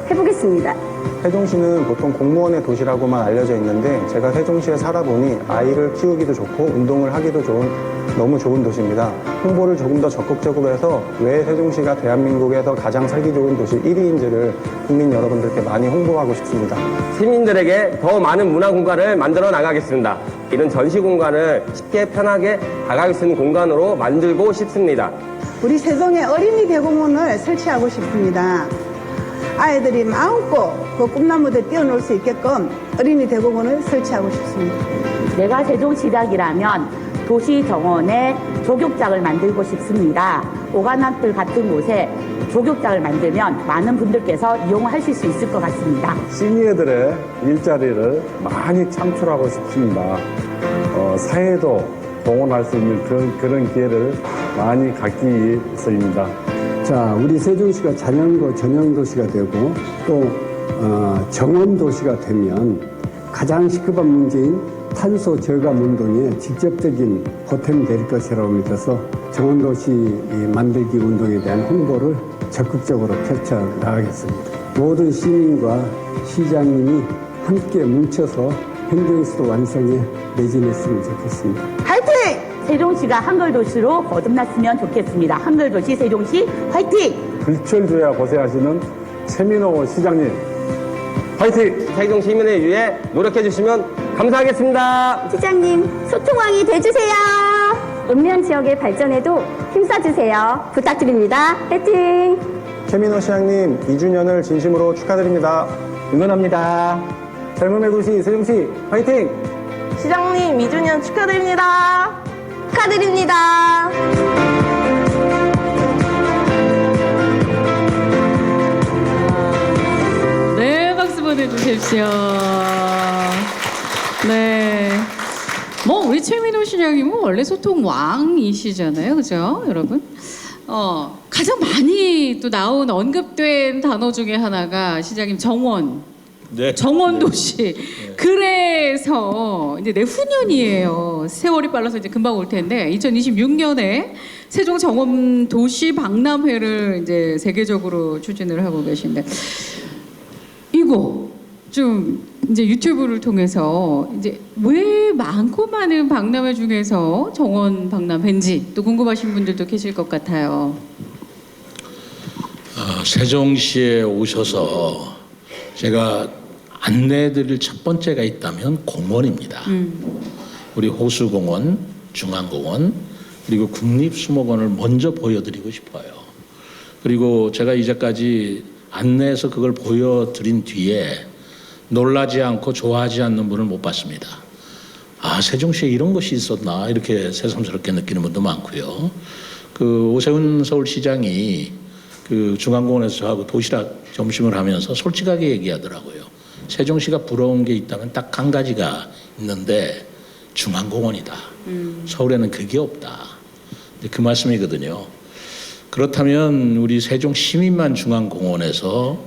해보겠습니다.
세종시는 보통 공무원의 도시라고만 알려져 있는데 제가 세종시에 살아보니 아이를 키우기도 좋고 운동을 하기도 너무 좋은 도시입니다. 홍보를 조금 더 적극적으로 해서 왜 세종시가 대한민국에서 가장 살기 좋은 도시 1위인지를 국민 여러분들께 많이 홍보하고 싶습니다.
시민들에게 더 많은 문화 공간을 만들어 나가겠습니다. 이런 전시 공간을 쉽게 편하게 다가갈 수 있는 공간으로 만들고 싶습니다.
우리 세종에 어린이 대공원을 설치하고 싶습니다. 아이들이 마음껏 그 꿈나무들 뛰어놀 수 있게끔 어린이 대공원을 설치하고 싶습니다.
내가 세종시장이라면 도시 정원에 족욕장을 만들고 싶습니다. 오가남길 같은 곳에 족욕장을 만들면 많은 분들께서 이용하실 수 있을 것 같습니다.
시니어들의 일자리를 많이 창출하고 싶습니다. 사회도 동원할 수 있는 그런 기회를 많이 갖기 위해서입니다.
자, 우리 세종시가 자연고 전용도시가 되고 또 정원도시가 되면 가장 시급한 문제인 탄소 절감 운동에 직접적인 보탬이 될 것이라고 믿어서 정원도시 만들기 운동에 대한 홍보를 적극적으로 펼쳐나가겠습니다. 모든 시민과 시장님이 함께 뭉쳐서 행정수도 완성에 매진했으면 좋겠습니다.
화이팅! 세종시가 한글도시로 거듭났으면 좋겠습니다. 한글도시 세종시 화이팅!
불철주야 고생하시는 최민호 시장님 화이팅!
세종 시민을 위해 노력해 주시면 감사하겠습니다.
시장님, 소통왕이 돼주세요. 읍면 지역의 발전에도 힘써주세요. 부탁드립니다. 화이팅!
최민호 시장님 2주년을 진심으로 축하드립니다.
응원합니다.
젊음의 도시 세종시 화이팅!
시장님 2주년 축하드립니다.
축하드립니다.
네, 박수 보내주십시오. 네. 뭐 우리 최민호 시장님은 원래 소통 왕이시잖아요, 그죠, 여러분? 가장 많이 또 나온 언급된 단어 중에 하나가 시장님 정원.
네.
정원도시. 그래서 이제 내후년이에요. 세월이 빨라서 이제 금방 올 텐데 2026년에 세종 정원도시 박람회를 이제 세계적으로 추진을 하고 계신데 이거 좀 이제 유튜브를 통해서 이제 왜 많고 많은 박람회 중에서 정원 박람회인지 또 궁금하신 분들도 계실 것 같아요.
세종시에 오셔서 제가 안내해드릴 첫 번째가 있다면 공원입니다. 우리 호수공원, 중앙공원, 그리고 국립수목원을 먼저 보여드리고 싶어요. 그리고 제가 이제까지 안내해서 그걸 보여드린 뒤에 놀라지 않고 좋아하지 않는 분을 못 봤습니다. 아, 세종시에 이런 것이 있었나 이렇게 새삼스럽게 느끼는 분도 많고요. 그 오세훈 서울시장이 그 중앙공원에서 저하고 도시락 점심을 하면서 솔직하게 얘기하더라고요. 세종시가 부러운 게 있다면 딱 한 가지가 있는데 중앙공원이다. 서울에는 그게 없다. 그 말씀이거든요. 그렇다면 우리 세종 시민만 중앙공원에서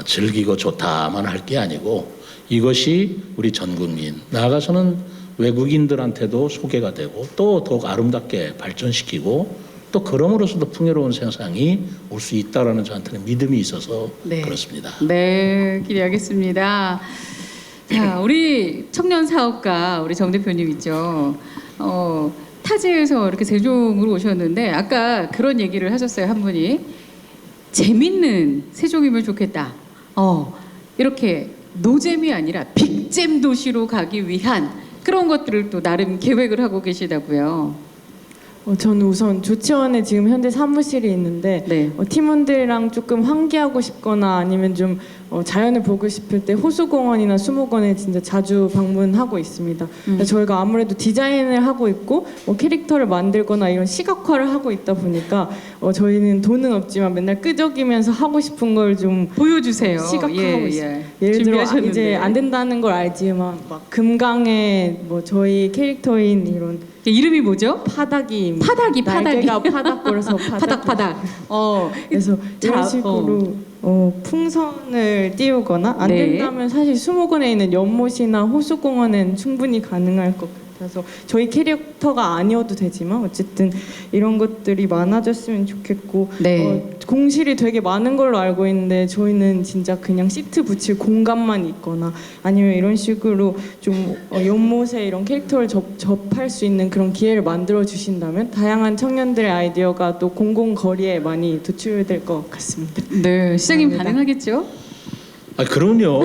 즐기고 좋다만 할 게 아니고 이것이 우리 전 국민 나아가서는 외국인들한테도 소개가 되고 또 더욱 아름답게 발전시키고 또 그럼으로써도 풍요로운 세상이 올 수 있다라는 저한테는 믿음이 있어서
네.
그렇습니다.
네, 기대하겠습니다. 자, 우리 청년 사업가 우리 정 대표님 있죠. 타지에서 이렇게 세종으로 오셨는데 아까 그런 얘기를 하셨어요. 한 분이 재밌는 세종이면 좋겠다. 이렇게 노잼이 아니라 빅잼 도시로 가기 위한 그런 것들을 또 나름 계획을 하고 계시다고요.
저는 우선 조치원에 지금 현재 사무실이 있는데
네.
팀원들이랑 조금 환기하고 싶거나 아니면 좀 자연을 보고 싶을 때 호수공원이나 수목원에 진짜 자주 방문하고 있습니다. 저희가 아무래도 디자인을 하고 있고 캐릭터를 만들거나 이런 시각화를 하고 있다 보니까 저희는 돈은 없지만 맨날 끄적이면서 하고 싶은 걸 좀
보여주세요.
시각화하고
예,
있어요.
예.
예를 들어
준비하셨는데.
이제 안 된다는 걸 알지만 막 금강에 뭐 저희 캐릭터인 이런
이름이 뭐죠?
파닥이
파닥이.
날개가 파닥거려서
파닥.
그래서
잘
이런 식으로 풍선을 띄우거나 안
네.
된다면 사실 수목원에 있는 연못이나 호수공원은 충분히 가능할 것 같아서 저희 캐릭터가 아니어도 되지만 어쨌든 이런 것들이 많아졌으면 좋겠고
네.
공실이 되게 많은 걸로 알고 있는데 저희는 진짜 그냥 시트 붙일 공간만 있거나 아니면 이런 식으로 좀 연못에 이런 캐릭터를 접할 수 있는 그런 기회를 만들어 주신다면 다양한 청년들의 아이디어가 또 공공거리에 많이 도출될 것 같습니다.
네, 시장님
감사합니다.
가능하겠죠?
그럼요.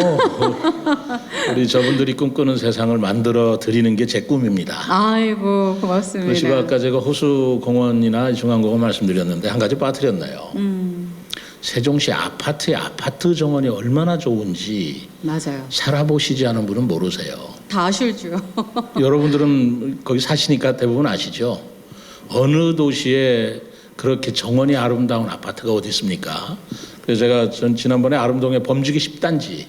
우리 저분들이 꿈꾸는 세상을 만들어 드리는 게 제 꿈입니다.
아이고 고맙습니다.
그것이 아까 제가 호수공원이나 중앙공원 말씀드렸는데 한 가지 빠뜨렸네요. 세종시 아파트의 아파트 정원이 얼마나 좋은지
맞아요.
살아보시지 않은 분은 모르세요.
다 아실죠.
여러분들은 거기 사시니까 대부분 아시죠? 어느 도시에 그렇게 정원이 아름다운 아파트가 어디 있습니까? 그래서 제가 지난번에 아름동의 범주기 10단지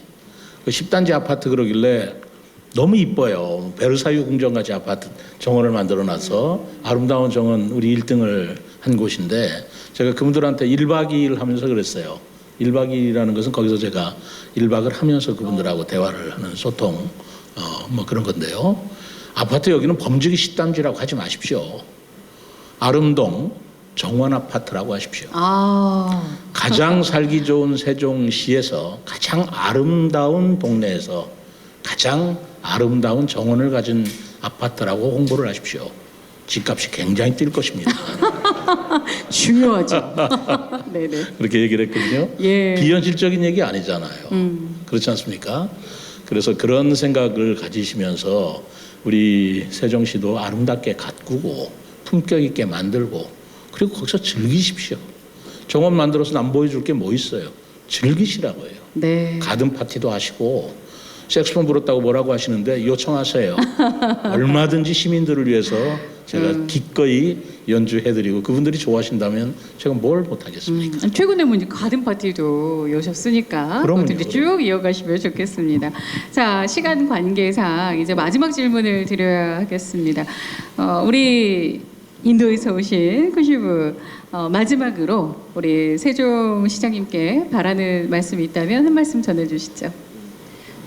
그 10단지 아파트 그러길래 너무 이뻐요. 베르사유 궁전같이 아파트 정원을 만들어놔서 아름다운 정원 우리 1등을 한 곳인데 제가 그분들한테 1박 2일 하면서 그랬어요. 1박 2일이라는 것은 거기서 제가 1박을 하면서 그분들하고 대화를 하는 소통 뭐 그런 건데요. 아파트 여기는 범주기 10단지라고 하지 마십시오. 아름동 정원 아파트라고 하십시오.
아,
가장 살기 좋은 세종시에서 가장 아름다운 동네에서 가장 아름다운 정원을 가진 아파트라고 홍보를 하십시오. 집값이 굉장히 뛸 것입니다.
중요하죠. 네네.
그렇게 얘기를 했거든요.
예.
비현실적인 얘기 아니잖아요. 그렇지 않습니까? 그래서 그런 생각을 가지시면서 우리 세종시도 아름답게 가꾸고 품격 있게 만들고 그리고 거기서 즐기십시오. 정원 만들어서 남 보여줄 게 뭐 있어요. 즐기시라고요.
네.
가든 파티도 하시고 색소폰 불었다고 뭐라고 하시는데 요청하세요. 얼마든지 시민들을 위해서 제가 기꺼이 연주해드리고 그분들이 좋아하신다면 제가 뭘 못하겠습니까?
최근에 뭐 이제 가든 파티도 여셨으니까
그럼요.
그것도 이제 쭉 이어가시면 좋겠습니다. 자, 시간 관계상 이제 마지막 질문을 드려야 하겠습니다. 우리 인도에서 오신 쿠슈부 마지막으로 우리 세종시장님께 바라는 말씀이 있다면 한 말씀 전해주시죠.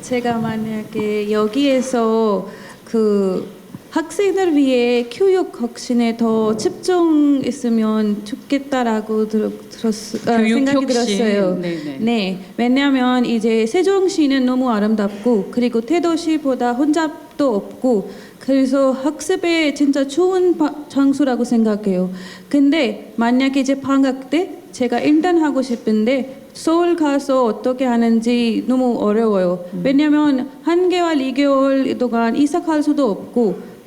제가 만약에 여기에서 그 학생을 위해 교육 혁신에 더 집중했으면 좋겠다라고 생각이
혁신.
들었어요.
네네.
네, 왜냐하면 이제 세종시는 너무 아름답고 그리고 대도시보다 혼잡도 없고 그래서 학습에 진짜 좋은 장소라고 생각해요. 근데 만약에 이제 방학 때 제가 인턴 하고 싶은데 서울 가서 어떻게 하는지 너무 어려워요. 왜냐면 1개월, 2개월 동안 이사 갈 수도 없고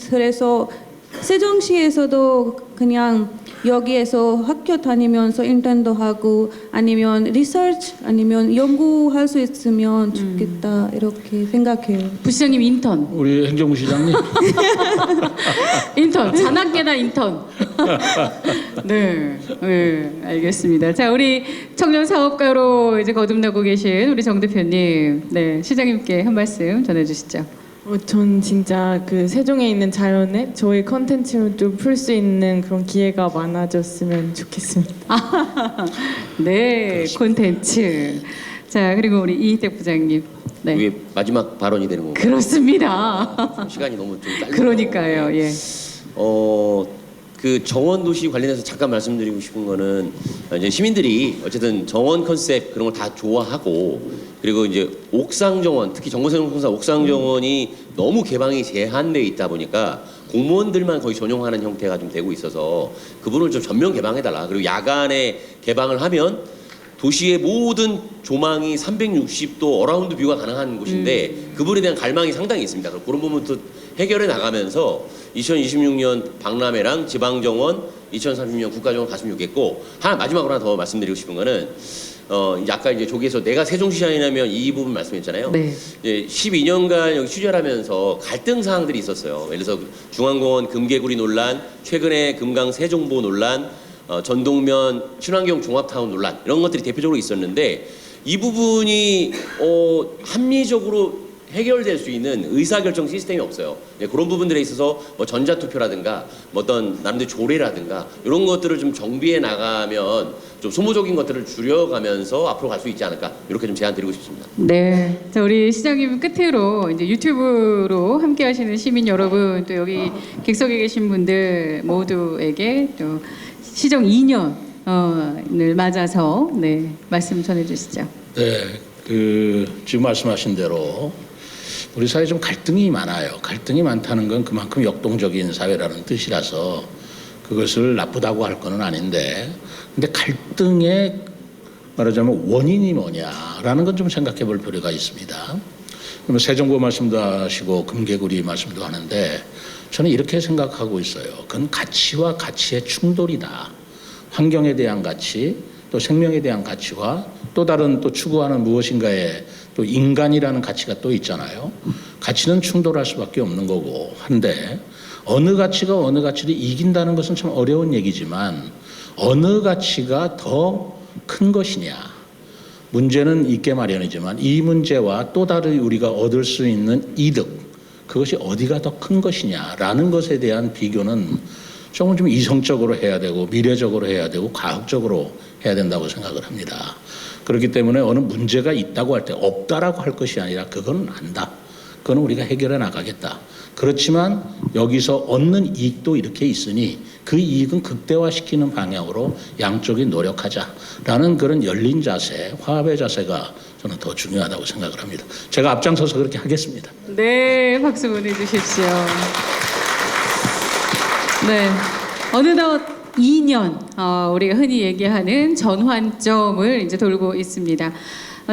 그래서 세종시에서도 그냥 여기에서 학교 다니면서 인턴도 하고 아니면 리서치 아니면 연구할 수 있으면 좋겠다 이렇게 생각해요.
부시장님 인턴.
우리 행정부 시장님.
인턴, 자나깨나 인턴. 네, 네, 알겠습니다. 자, 우리 청년 사업가로 이제 거듭나고 계신 우리 정 대표님, 네, 시장님께 한 말씀 전해주시죠.
전 진짜 그 세종에 있는 자연에 저희 컨텐츠로 좀 풀 수 있는 그런 기회가 많아졌으면 좋겠습니다.
네, 콘텐츠. 자, 그리고 우리 이희택 부장님. 네,
이게 마지막 발언이 되는 건가요?
그렇습니다.
시간이 너무 좀 짧아요.
그러니까요, 예.
그 정원 도시 관련해서 잠깐 말씀드리고 싶은 거는 이제 시민들이 어쨌든 정원 컨셉 그런 걸 다 좋아하고 그리고 이제 옥상 정원 특히 정보생활공사 옥상 정원이 너무 개방이 제한돼 있다 보니까 공무원들만 거의 전용하는 형태가 좀 되고 있어서 그 부분을 좀 전면 개방해달라. 그리고 야간에 개방을 하면 도시의 모든 조망이 360도 어라운드 뷰가 가능한 곳인데 그 부분에 대한 갈망이 상당히 있습니다. 그런 부분부터 해결해 나가면서 2026년 박람회랑 지방정원, 2030년 국가정원 갔으면 좋겠고 마지막으로 하나 더 말씀드리고 싶은 거는 아까 이제 저기에서 내가 세종시장이라면 이 부분 말씀했잖아요.
네.
이제 12년간 여기 취재를 하면서 갈등 사항들이 있었어요. 예를 들어서 중앙공원 금개구리 논란, 최근에 금강 세종보 논란, 전동면 친환경 종합타운 논란 이런 것들이 대표적으로 있었는데 이 부분이 합리적으로 해결될 수 있는 의사결정 시스템이 없어요. 그런 부분들에 있어서 뭐 전자투표라든가 뭐 어떤 나름대로 조례라든가 이런 것들을 좀 정비해 나가면 좀 소모적인 것들을 줄여가면서 앞으로 갈 수 있지 않을까 이렇게 좀 제안 드리고 싶습니다.
네, 자 우리 시장님 끝으로 이제 유튜브로 함께하시는 시민 여러분 또 여기 객석에 계신 분들 모두에게 또 시정 2년을 맞아서 네 말씀 전해주시죠.
네, 지금 말씀하신 대로 우리 사회에 좀 갈등이 많아요. 갈등이 많다는 건 그만큼 역동적인 사회라는 뜻이라서 그것을 나쁘다고 할 건 아닌데, 근데 갈등의 말하자면 원인이 뭐냐라는 건 좀 생각해 볼 필요가 있습니다. 그러면 세종보 말씀도 하시고 금개구리 말씀도 하는데 저는 이렇게 생각하고 있어요. 그건 가치와 가치의 충돌이다. 환경에 대한 가치, 또 생명에 대한 가치와 또 다른 또 추구하는 무엇인가에 또 인간이라는 가치가 또 있잖아요. 가치는 충돌할 수밖에 없는 거고 한데 어느 가치가 어느 가치를 이긴다는 것은 참 어려운 얘기지만 어느 가치가 더 큰 것이냐 문제는 있게 마련이지만 이 문제와 또 다른 우리가 얻을 수 있는 이득 그것이 어디가 더 큰 것이냐라는 것에 대한 비교는 조금 좀 이성적으로 해야 되고 미래적으로 해야 되고 과학적으로 해야 된다고 생각을 합니다. 그렇기 때문에 어느 문제가 있다고 할 때 없다라고 할 것이 아니라 그건 안다. 그거는 우리가 해결해 나가겠다. 그렇지만 여기서 얻는 이익도 이렇게 있으니 그 이익은 극대화시키는 방향으로 양쪽이 노력하자라는 그런 열린 자세, 화합의 자세가 저는 더 중요하다고 생각을 합니다. 제가 앞장서서 그렇게 하겠습니다.
네, 박수 보내주십시오. 네, 어느덧 2년 우리가 흔히 얘기하는 전환점을 이제 돌고 있습니다.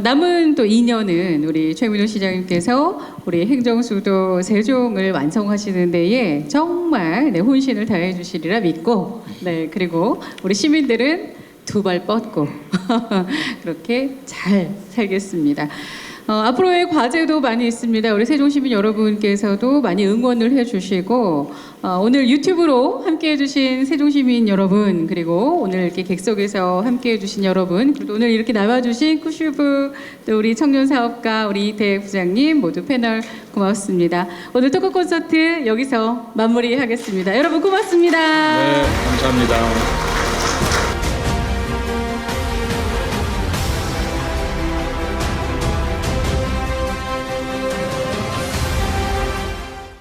남은 또 2년은 우리 최민호 시장님께서 우리 행정수도 세종을 완성하시는 데에 정말 혼신을 다해 주시리라 믿고, 네, 그리고 우리 시민들은 두 발 뻗고 그렇게 잘 살겠습니다. 앞으로의 과제도 많이 있습니다. 우리 세종시민 여러분께서도 많이 응원을 해주시고, 오늘 유튜브로 함께해주신 세종시민 여러분, 그리고 오늘 이렇게 객석에서 함께해주신 여러분, 그리고 오늘 이렇게 나와주신 쿠슈브, 또 우리 청년사업가 우리 이태ек 부장님 모두 패널 고맙습니다. 오늘 토크 콘서트 여기서 마무리하겠습니다. 여러분 고맙습니다.
네, 감사합니다.